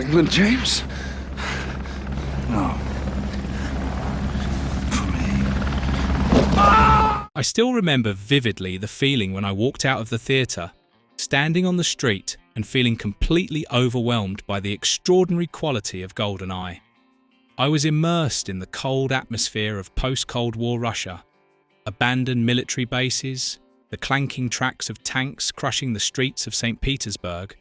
England, James? No. For me. I still remember vividly the feeling when I walked out of the theatre, standing on the street and feeling completely overwhelmed by the extraordinary quality of GoldenEye. I was immersed in the cold atmosphere of post-Cold War Russia, abandoned military bases, the clanking tracks of tanks crushing the streets of St. Petersburg,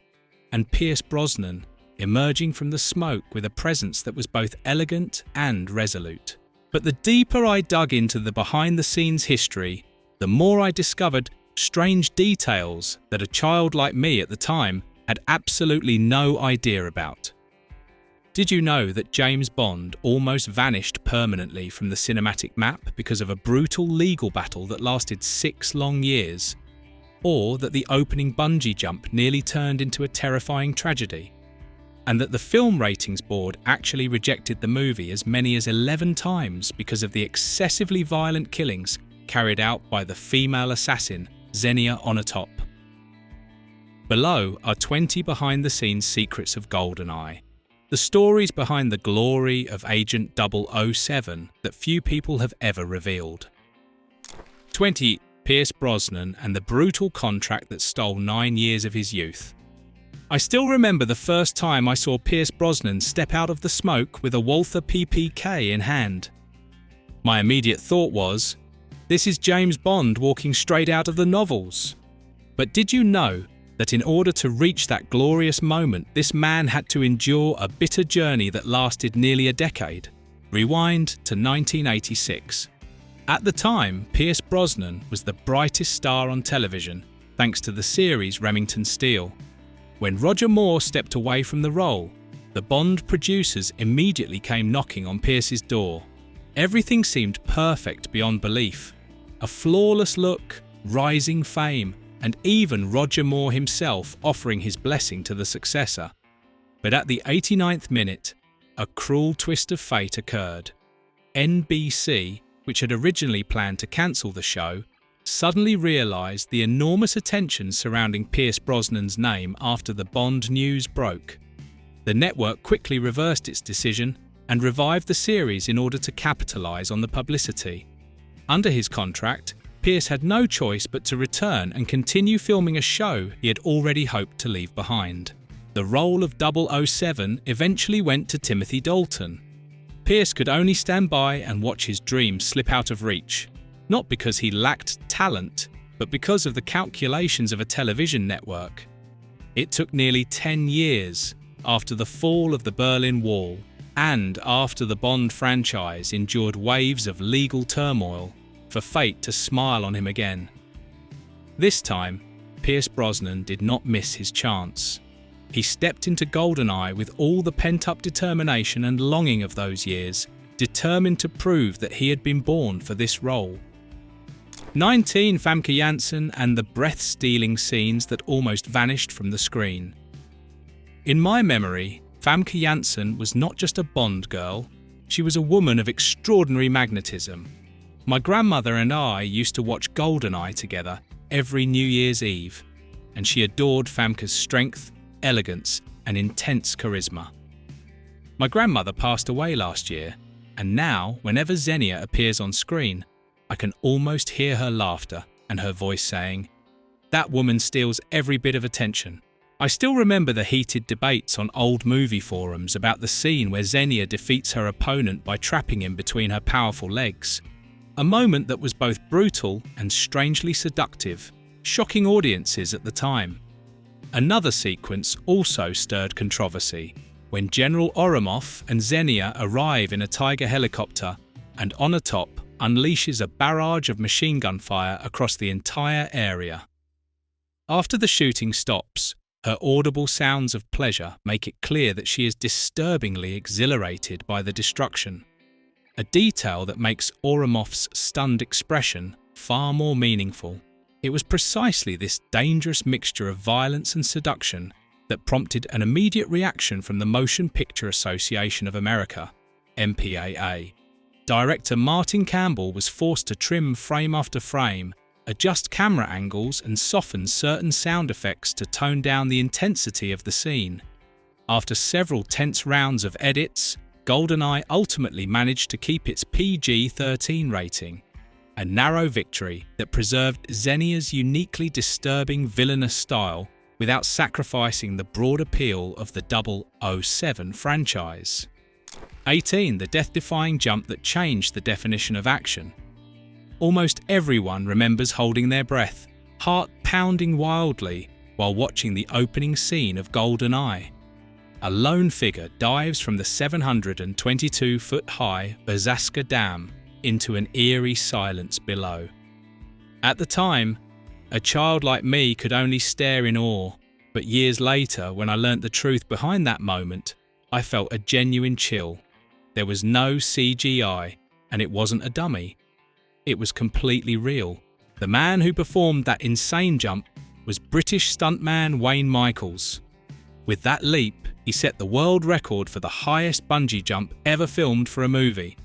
and Pierce Brosnan emerging from the smoke with a presence that was both elegant and resolute. But the deeper I dug into the behind-the-scenes history, the more I discovered strange details that a child like me at the time had absolutely no idea about. Did you know that James Bond almost vanished permanently from the cinematic map because of a brutal legal battle that lasted 6 long years? Or that the opening bungee jump nearly turned into a terrifying tragedy? And that the Film Ratings Board actually rejected the movie as many as 11 times because of the excessively violent killings carried out by the female assassin Xenia Onatopp? Below are 20 behind-the-scenes secrets of GoldenEye. The stories behind the glory of Agent 007 that few people have ever revealed. 20. Pierce Brosnan and the brutal contract that stole 9 years of his youth. I still remember the first time I saw Pierce Brosnan step out of the smoke with a Walther PPK in hand. My immediate thought was, this is James Bond walking straight out of the novels. But did you know that in order to reach that glorious moment, this man had to endure a bitter journey that lasted nearly a decade? Rewind to 1986. At the time, Pierce Brosnan was the brightest star on television, thanks to the series Remington Steele. When Roger Moore stepped away from the role, the Bond producers immediately came knocking on Pierce's door. Everything seemed perfect beyond belief. A flawless look, rising fame, and even Roger Moore himself offering his blessing to the successor. But at the 89th minute, a cruel twist of fate occurred. NBC, which had originally planned to cancel the show, suddenly realised the enormous attention surrounding Pierce Brosnan's name after the Bond news broke. The network quickly reversed its decision and revived the series in order to capitalise on the publicity. Under his contract, Pierce had no choice but to return and continue filming a show he had already hoped to leave behind. The role of 007 eventually went to Timothy Dalton. Pierce could only stand by and watch his dream slip out of reach, not because he lacked talent, but because of the calculations of a television network. It took nearly 10 years after the fall of the Berlin Wall and after the Bond franchise endured waves of legal turmoil for fate to smile on him again. This time, Pierce Brosnan did not miss his chance. He stepped into GoldenEye with all the pent-up determination and longing of those years, determined to prove that he had been born for this role. 19. Famke Janssen and the breath-stealing scenes that almost vanished from the screen. In my memory, Famke Janssen was not just a Bond girl, she was a woman of extraordinary magnetism. My grandmother and I used to watch GoldenEye together every New Year's Eve, and she adored Famke's strength, elegance, and intense charisma. My grandmother passed away last year, and now, whenever Xenia appears on screen, I can almost hear her laughter and her voice saying, "That woman steals every bit of attention." I still remember the heated debates on old movie forums about the scene where Xenia defeats her opponent by trapping him between her powerful legs. A moment that was both brutal and strangely seductive, shocking audiences at the time. Another sequence also stirred controversy, when General Oromov and Xenia arrive in a Tiger helicopter and Onatopp unleashes a barrage of machine gun fire across the entire area. After the shooting stops, her audible sounds of pleasure make it clear that she is disturbingly exhilarated by the destruction. A detail that makes Oromov's stunned expression far more meaningful. It was precisely this dangerous mixture of violence and seduction that prompted an immediate reaction from the Motion Picture Association of America, MPAA. Director Martin Campbell was forced to trim frame after frame, adjust camera angles and soften certain sound effects to tone down the intensity of the scene. After several tense rounds of edits, GoldenEye ultimately managed to keep its PG-13 rating, a narrow victory that preserved Xenia's uniquely disturbing villainous style without sacrificing the broad appeal of the 007 franchise. 18. The death-defying jump that changed the definition of action. Almost everyone remembers holding their breath, heart pounding wildly while watching the opening scene of GoldenEye. A lone figure dives from the 722-foot-high Berzaska Dam into an eerie silence below. At the time, a child like me could only stare in awe, but years later, when I learnt the truth behind that moment, I felt a genuine chill. There was no CGI, and it wasn't a dummy. It was completely real. The man who performed that insane jump was British stuntman Wayne Michaels. With that leap, he set the world record for the highest bungee jump ever filmed for a movie.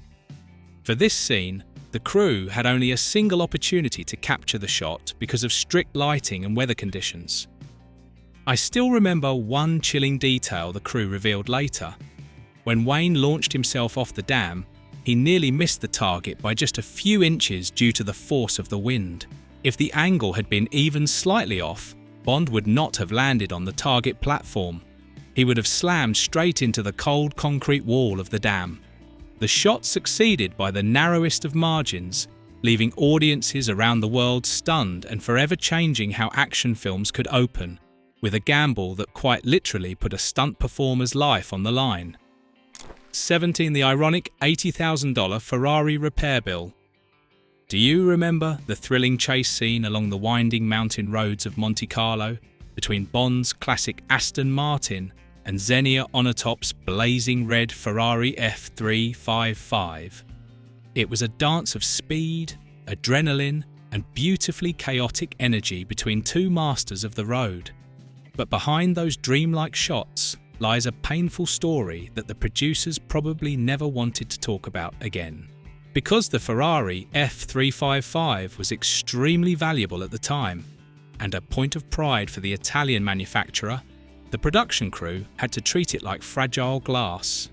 For this scene, the crew had only a single opportunity to capture the shot because of strict lighting and weather conditions. I still remember one chilling detail the crew revealed later. When Wayne launched himself off the dam, he nearly missed the target by just a few inches due to the force of the wind. If the angle had been even slightly off, Bond would not have landed on the target platform. He would have slammed straight into the cold concrete wall of the dam. The shot succeeded by the narrowest of margins, leaving audiences around the world stunned and forever changing how action films could open, with a gamble that quite literally put a stunt performer's life on the line. 17. The ironic $80,000 Ferrari repair bill. Do you remember the thrilling chase scene along the winding mountain roads of Monte Carlo between Bond's classic Aston Martin and Xenia Onatopp's blazing red Ferrari F355? It was a dance of speed, adrenaline, and beautifully chaotic energy between two masters of the road. But behind those dreamlike shots lies a painful story that the producers probably never wanted to talk about again. Because the Ferrari F355 was extremely valuable at the time, and a point of pride for the Italian manufacturer, the production crew had to treat it like fragile glass.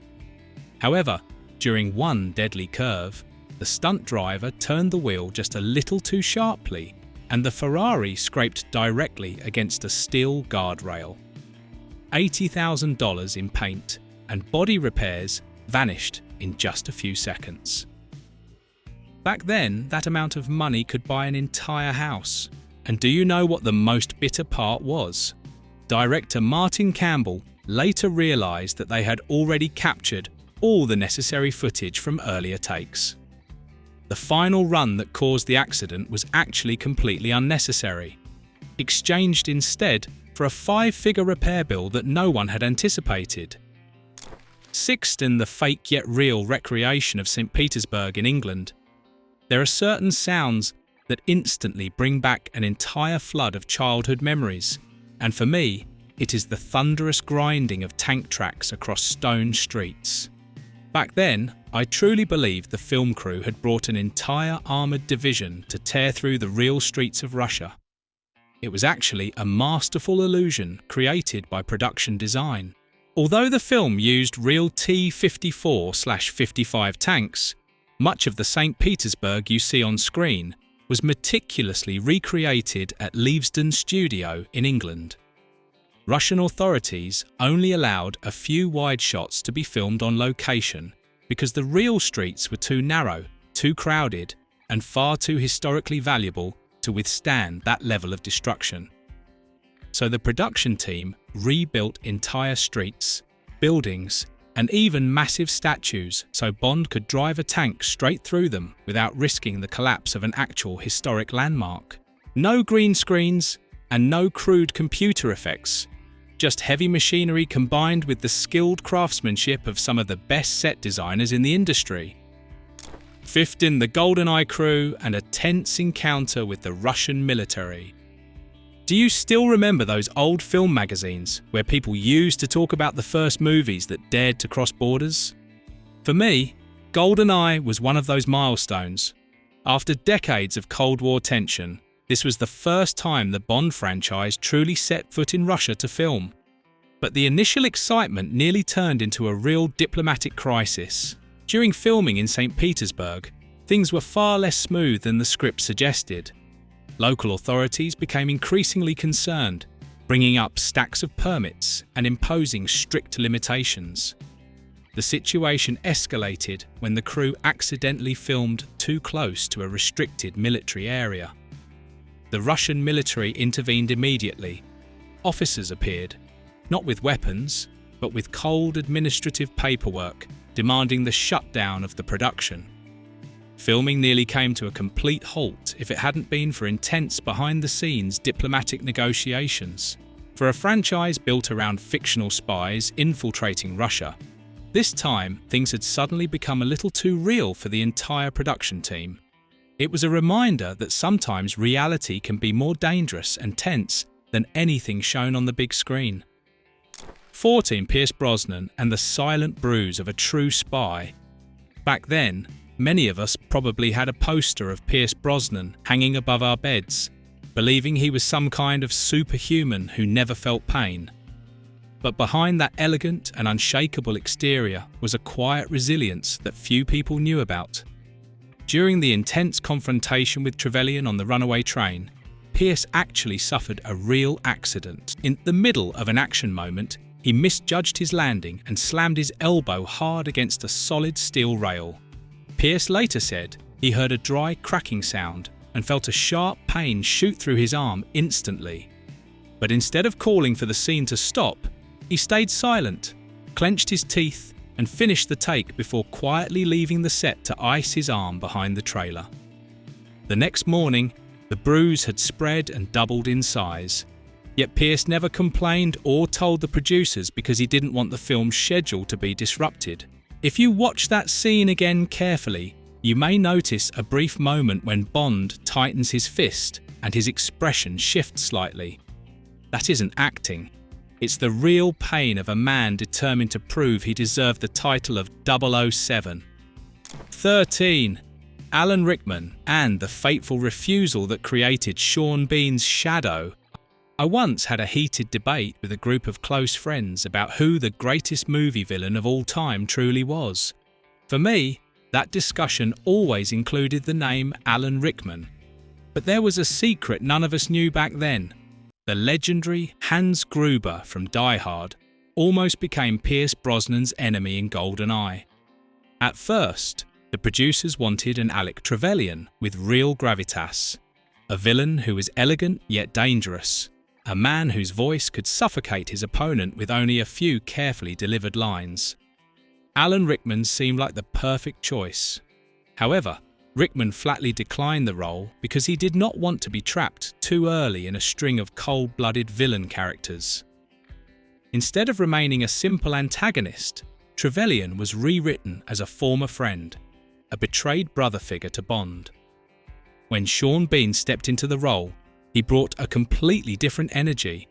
However, during one deadly curve, the stunt driver turned the wheel just a little too sharply, and the Ferrari scraped directly against a steel guardrail. $80,000 in paint and body repairs vanished in just a few seconds. Back then, that amount of money could buy an entire house. And do you know what the most bitter part was? Director Martin Campbell later realised that they had already captured all the necessary footage from earlier takes. The final run that caused the accident was actually completely unnecessary, exchanged instead for a 5-figure repair bill that no one had anticipated. Sixth, in the fake yet real recreation of St. Petersburg in England, there are certain sounds that instantly bring back an entire flood of childhood memories, and for me, it is the thunderous grinding of tank tracks across stone streets. Back then, I truly believed the film crew had brought an entire armoured division to tear through the real streets of Russia. It was actually a masterful illusion created by production design. Although the film used real T-54/55 tanks, much of the St. Petersburg you see on screen was meticulously recreated at Leavesden Studio in England. Russian authorities only allowed a few wide shots to be filmed on location because the real streets were too narrow, too crowded, and far too historically valuable to withstand that level of destruction. So the production team rebuilt entire streets, buildings, and even massive statues so Bond could drive a tank straight through them without risking the collapse of an actual historic landmark. No green screens and no crude computer effects, just heavy machinery combined with the skilled craftsmanship of some of the best set designers in the industry. Fifth, in the GoldenEye crew and a tense encounter with the Russian military. Do you still remember those old film magazines where people used to talk about the first movies that dared to cross borders? For me, GoldenEye was one of those milestones. After decades of Cold War tension, this was the first time the Bond franchise truly set foot in Russia to film. But the initial excitement nearly turned into a real diplomatic crisis. During filming in St. Petersburg, things were far less smooth than the script suggested. Local authorities became increasingly concerned, bringing up stacks of permits and imposing strict limitations. The situation escalated when the crew accidentally filmed too close to a restricted military area. The Russian military intervened immediately. Officers appeared, not with weapons, but with cold administrative paperwork demanding the shutdown of the production. Filming nearly came to a complete halt if it hadn't been for intense behind-the-scenes diplomatic negotiations. For a franchise built around fictional spies infiltrating Russia, this time things had suddenly become a little too real for the entire production team. It was a reminder that sometimes reality can be more dangerous and tense than anything shown on the big screen. 14. Pierce Brosnan and the silent bruise of a true spy. Back then, many of us probably had a poster of Pierce Brosnan hanging above our beds, believing he was some kind of superhuman who never felt pain. But behind that elegant and unshakable exterior was a quiet resilience that few people knew about. During the intense confrontation with Trevelyan on the runaway train, Pierce actually suffered a real accident. In the middle of an action moment, he misjudged his landing and slammed his elbow hard against a solid steel rail. Pierce later said he heard a dry cracking sound and felt a sharp pain shoot through his arm instantly. But instead of calling for the scene to stop, he stayed silent, clenched his teeth, and finished the take before quietly leaving the set to ice his arm behind the trailer. The next morning, the bruise had spread and doubled in size. Yet Pierce never complained or told the producers because he didn't want the film's schedule to be disrupted. If you watch that scene again carefully, you may notice a brief moment when Bond tightens his fist and his expression shifts slightly. That isn't acting. It's the real pain of a man determined to prove he deserved the title of 007. 13. Alan Rickman and the fateful refusal that created Sean Bean's shadow. I once had a heated debate with a group of close friends about who the greatest movie villain of all time truly was. For me, that discussion always included the name Alan Rickman. But there was a secret none of us knew back then. The legendary Hans Gruber from Die Hard almost became Pierce Brosnan's enemy in GoldenEye. At first, the producers wanted an Alec Trevelyan with real gravitas, a villain who was elegant yet dangerous, a man whose voice could suffocate his opponent with only a few carefully delivered lines. Alan Rickman seemed like the perfect choice. However, Rickman flatly declined the role because he did not want to be trapped too early in a string of cold-blooded villain characters. Instead of remaining a simple antagonist, Trevelyan was rewritten as a former friend, a betrayed brother figure to Bond. When Sean Bean stepped into the role, he brought a completely different energy.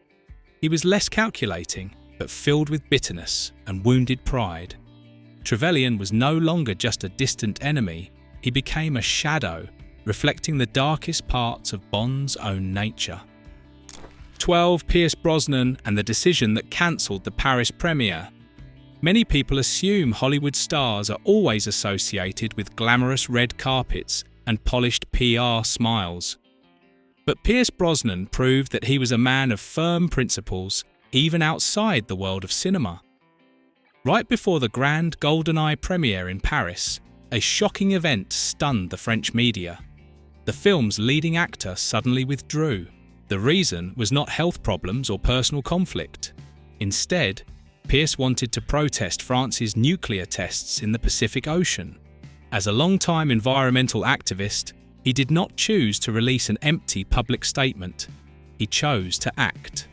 He was less calculating, but filled with bitterness and wounded pride. Trevelyan was no longer just a distant enemy, he became a shadow, reflecting the darkest parts of Bond's own nature. 12. Pierce Brosnan and the decision that cancelled the Paris premiere. Many people assume Hollywood stars are always associated with glamorous red carpets and polished PR smiles. But Pierce Brosnan proved that he was a man of firm principles, even outside the world of cinema. Right before the grand GoldenEye premiere in Paris, a shocking event stunned the French media. The film's leading actor suddenly withdrew. The reason was not health problems or personal conflict. Instead, Pierce wanted to protest France's nuclear tests in the Pacific Ocean. As a long-time environmental activist, he did not choose to release an empty public statement. He chose to act.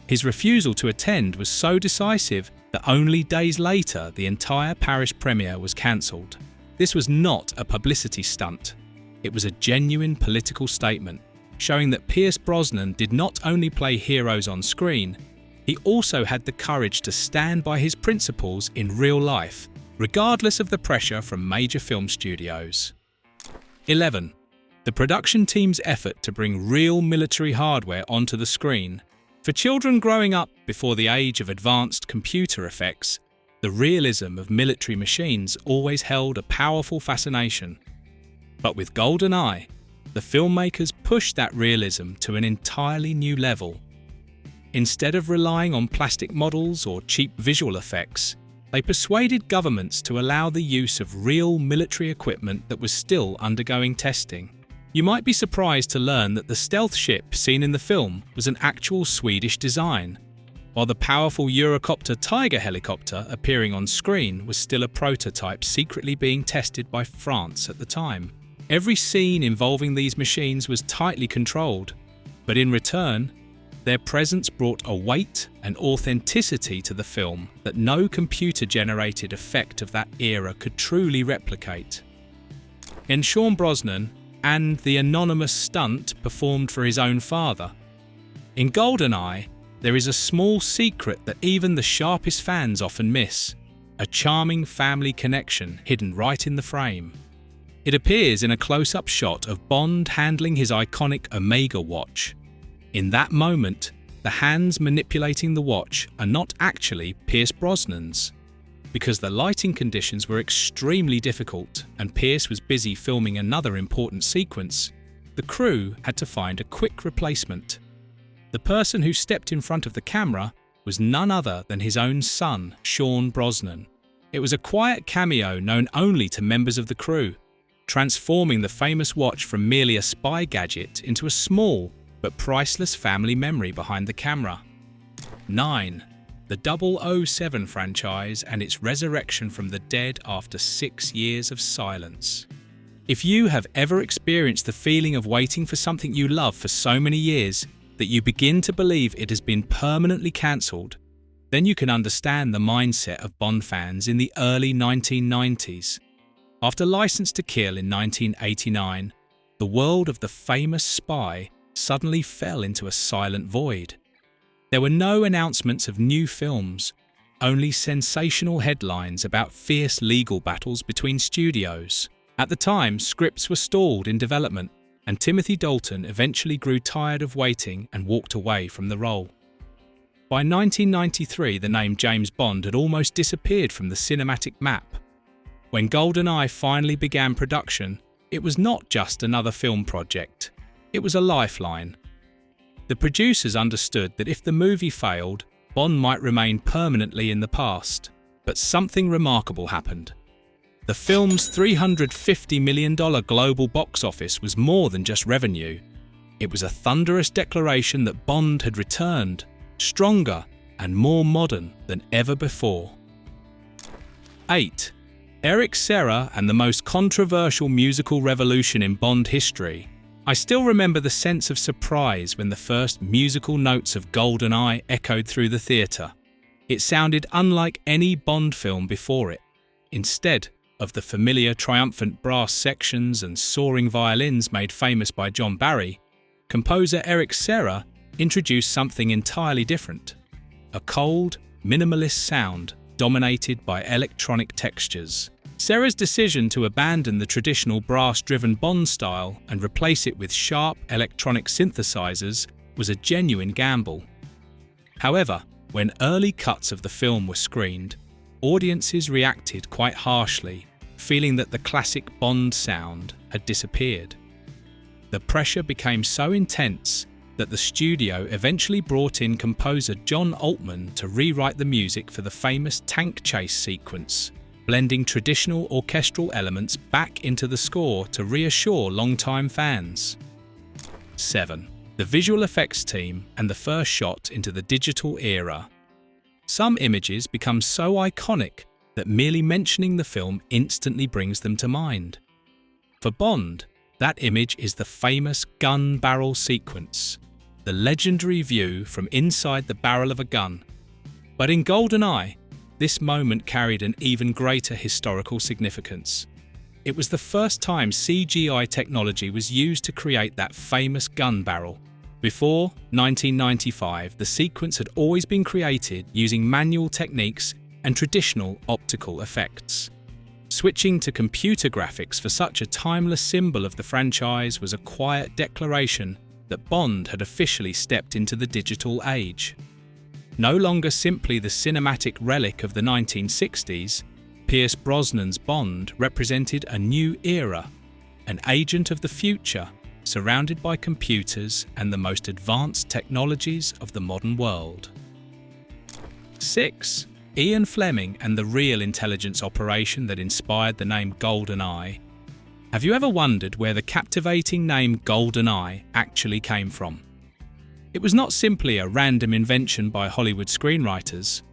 His refusal to attend was so decisive that only days later the entire Paris premiere was cancelled. This was not a publicity stunt. It was a genuine political statement, showing that Pierce Brosnan did not only play heroes on screen, he also had the courage to stand by his principles in real life, regardless of the pressure from major film studios. 11. The production team's effort to bring real military hardware onto the screen. For children growing up before the age of advanced computer effects, the realism of military machines always held a powerful fascination. But with GoldenEye, the filmmakers pushed that realism to an entirely new level. Instead of relying on plastic models or cheap visual effects, they persuaded governments to allow the use of real military equipment that was still undergoing testing. You might be surprised to learn that the stealth ship seen in the film was an actual Swedish design, while the powerful Eurocopter Tiger helicopter appearing on screen was still a prototype secretly being tested by France at the time. Every scene involving these machines was tightly controlled, but in return, their presence brought a weight and authenticity to the film that no computer-generated effect of that era could truly replicate. In Pierce Brosnan and the anonymous stunt performed for his own father. In GoldenEye, there is a small secret that even the sharpest fans often miss, a charming family connection hidden right in the frame. It appears in a close-up shot of Bond handling his iconic Omega watch. In that moment, the hands manipulating the watch are not actually Pierce Brosnan's. Because the lighting conditions were extremely difficult and Pierce was busy filming another important sequence, the crew had to find a quick replacement. The person who stepped in front of the camera was none other than his own son, Pierce Brosnan. It was a quiet cameo known only to members of the crew, transforming the famous watch from merely a spy gadget into a small but priceless family memory behind the camera. 9. The 007 franchise and its resurrection from the dead after 6 years of silence. If you have ever experienced the feeling of waiting for something you love for so many years that you begin to believe it has been permanently cancelled, then you can understand the mindset of Bond fans in the early 1990s. After License to Kill in 1989, the world of the famous spy suddenly fell into a silent void. There were no announcements of new films, only sensational headlines about fierce legal battles between studios. At the time, scripts were stalled in development, and Timothy Dalton eventually grew tired of waiting and walked away from the role. By 1993, the name James Bond had almost disappeared from the cinematic map. When GoldenEye finally began production, it was not just another film project. It was a lifeline. The producers understood that if the movie failed, Bond might remain permanently in the past. But something remarkable happened. The film's $350 million global box office was more than just revenue. It was a thunderous declaration that Bond had returned, stronger and more modern than ever before. 8. Eric Serra and the most controversial musical revolution in Bond history. I still remember the sense of surprise when the first musical notes of GoldenEye echoed through the theatre. It sounded unlike any Bond film before it. Instead of the familiar triumphant brass sections and soaring violins made famous by John Barry, composer Eric Serra introduced something entirely different. A cold, minimalist sound dominated by electronic textures. Serra's decision to abandon the traditional brass-driven Bond style and replace it with sharp electronic synthesizers was a genuine gamble. However, when early cuts of the film were screened, audiences reacted quite harshly, feeling that the classic Bond sound had disappeared. The pressure became so intense that the studio eventually brought in composer John Altman to rewrite the music for the famous tank chase sequence, blending traditional orchestral elements back into the score to reassure longtime fans. 7. The visual effects team and the first shot into the digital era. Some images become so iconic that merely mentioning the film instantly brings them to mind. For Bond, that image is the famous gun barrel sequence, the legendary view from inside the barrel of a gun. But in GoldenEye, this moment carried an even greater historical significance. It was the first time CGI technology was used to create that famous gun barrel. Before 1995, the sequence had always been created using manual techniques and traditional optical effects. Switching to computer graphics for such a timeless symbol of the franchise was a quiet declaration that Bond had officially stepped into the digital age. No longer simply the cinematic relic of the 1960s, Pierce Brosnan's Bond represented a new era, an agent of the future, surrounded by computers and the most advanced technologies of the modern world. 6. Ian Fleming and the real intelligence operation that inspired the name GoldenEye. Have you ever wondered where the captivating name GoldenEye actually came from? It was not simply a random invention by Hollywood screenwriters.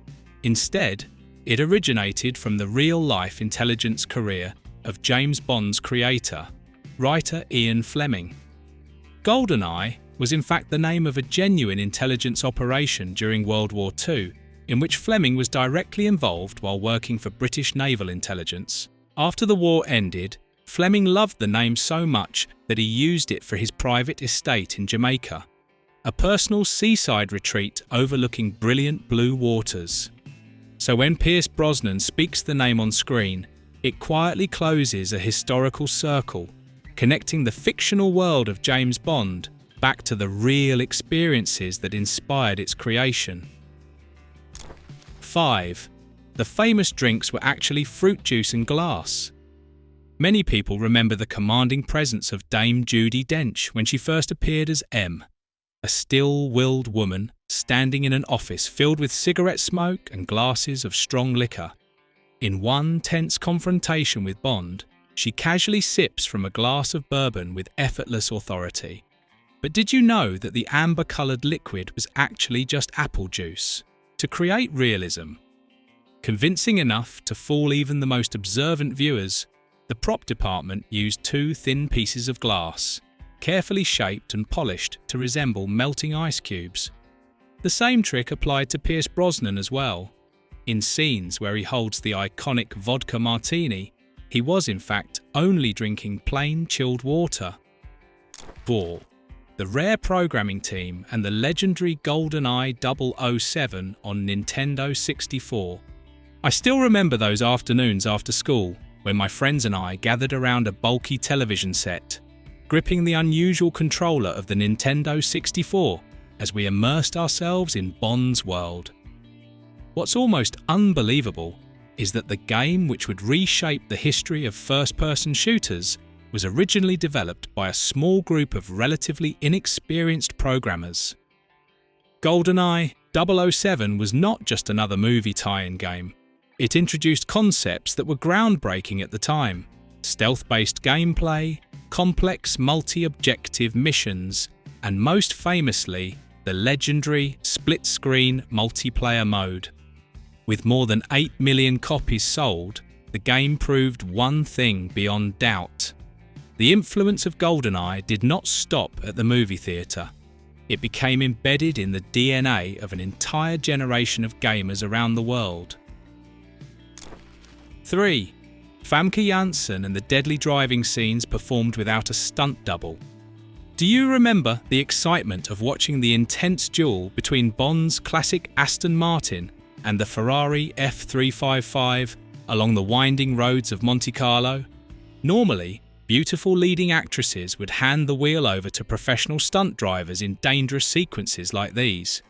Instead, it originated from the real-life intelligence career of James Bond's creator, writer Ian Fleming. GoldenEye was in fact the name of a genuine intelligence operation during World War II, in which Fleming was directly involved while working for British naval intelligence. After the war ended, Fleming loved the name so much that he used it for his private estate in Jamaica, a personal seaside retreat overlooking brilliant blue waters. So when Pierce Brosnan speaks the name on screen, it quietly closes a historical circle, connecting the fictional world of James Bond back to the real experiences that inspired its creation. 5. The famous drinks were actually fruit juice and glass. Many people remember the commanding presence of Dame Judi Dench when she first appeared as M, a still-willed woman standing in an office filled with cigarette smoke and glasses of strong liquor. In one tense confrontation with Bond, she casually sips from a glass of bourbon with effortless authority. But did you know that the amber-coloured liquid was actually just apple juice? To create realism, convincing enough to fool even the most observant viewers, the prop department used 2 thin pieces of glass, carefully shaped and polished to resemble melting ice cubes. The same trick applied to Pierce Brosnan as well. In scenes where he holds the iconic vodka martini, he was in fact only drinking plain chilled water. 4. The rare programming team and the legendary GoldenEye 007 on Nintendo 64. I still remember those afternoons after school when my friends and I gathered around a bulky television set, gripping the unusual controller of the Nintendo 64 as we immersed ourselves in Bond's world. What's almost unbelievable is that the game which would reshape the history of first-person shooters was originally developed by a small group of relatively inexperienced programmers. GoldenEye 007 was not just another movie tie-in game. It introduced concepts that were groundbreaking at the time: stealth-based gameplay, complex multi-objective missions, and most famously, the legendary split-screen multiplayer mode. With more than 8 million copies sold, the game proved one thing beyond doubt. The influence of GoldenEye did not stop at the movie theatre. It became embedded in the DNA of an entire generation of gamers around the world. 3. Famke Janssen and the deadly driving scenes performed without a stunt double. Do you remember the excitement of watching the intense duel between Bond's classic Aston Martin and the Ferrari F355 along the winding roads of Monte Carlo? Normally, beautiful leading actresses would hand the wheel over to professional stunt drivers in dangerous sequences like these.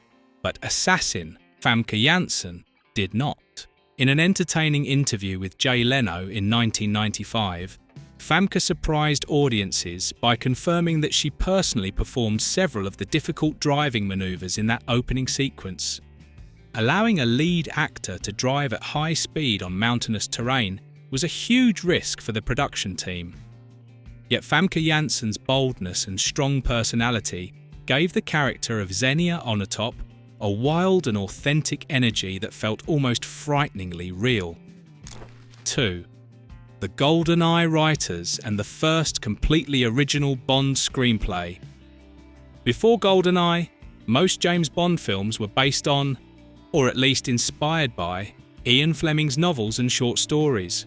But assassin Famke Janssen did not. In an entertaining interview with Jay Leno in 1995, Famke surprised audiences by confirming that she personally performed several of the difficult driving maneuvers in that opening sequence. Allowing a lead actor to drive at high speed on mountainous terrain was a huge risk for the production team. Yet Famke Janssen's boldness and strong personality gave the character of Xenia Onatopp a wild and authentic energy that felt almost frighteningly real. 2. The GoldenEye writers and the first completely original Bond screenplay. Before GoldenEye, most James Bond films were based on, or at least inspired by, Ian Fleming's novels and short stories.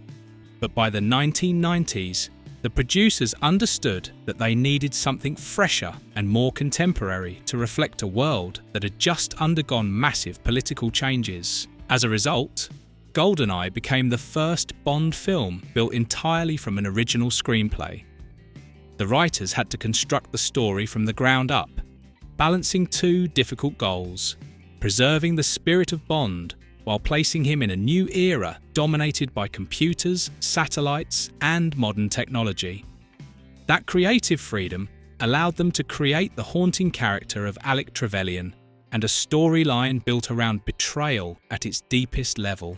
But by the 1990s, the producers understood that they needed something fresher and more contemporary to reflect a world that had just undergone massive political changes. As a result, GoldenEye became the first Bond film built entirely from an original screenplay. The writers had to construct the story from the ground up, balancing 2 difficult goals: preserving the spirit of Bond while placing him in a new era dominated by computers, satellites, and modern technology. That creative freedom allowed them to create the haunting character of Alec Trevelyan and a storyline built around betrayal at its deepest level.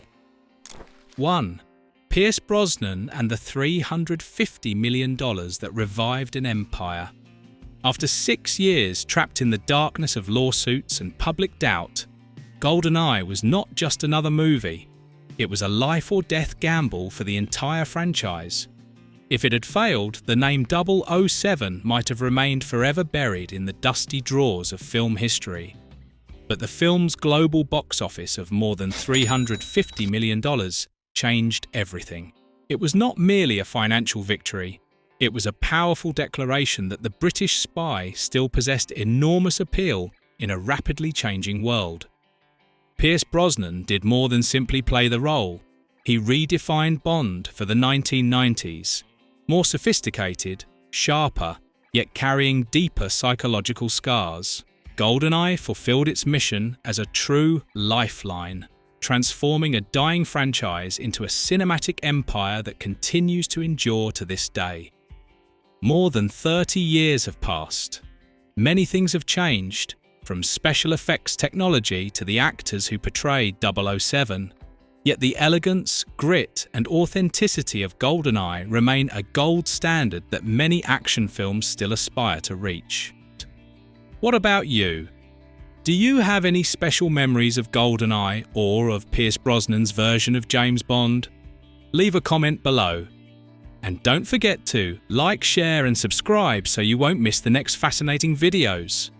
1. Pierce Brosnan and the $350 million that revived an empire. After 6 years trapped in the darkness of lawsuits and public doubt, GoldenEye was not just another movie. It was a life-or-death gamble for the entire franchise. If it had failed, the name 007 might have remained forever buried in the dusty drawers of film history. But the film's global box office of more than $350 million changed everything. It was not merely a financial victory. It was a powerful declaration that the British spy still possessed enormous appeal in a rapidly changing world. Pierce Brosnan did more than simply play the role. He redefined Bond for the 1990s. More sophisticated, sharper, yet carrying deeper psychological scars. GoldenEye fulfilled its mission as a true lifeline, transforming a dying franchise into a cinematic empire that continues to endure to this day. More than 30 years have passed. Many things have changed, from special effects technology to the actors who portrayed 007, yet the elegance, grit, and authenticity of GoldenEye remain a gold standard that many action films still aspire to reach. What about you? Do you have any special memories of GoldenEye or of Pierce Brosnan's version of James Bond? Leave a comment below. And don't forget to like, share, and subscribe so you won't miss the next fascinating videos.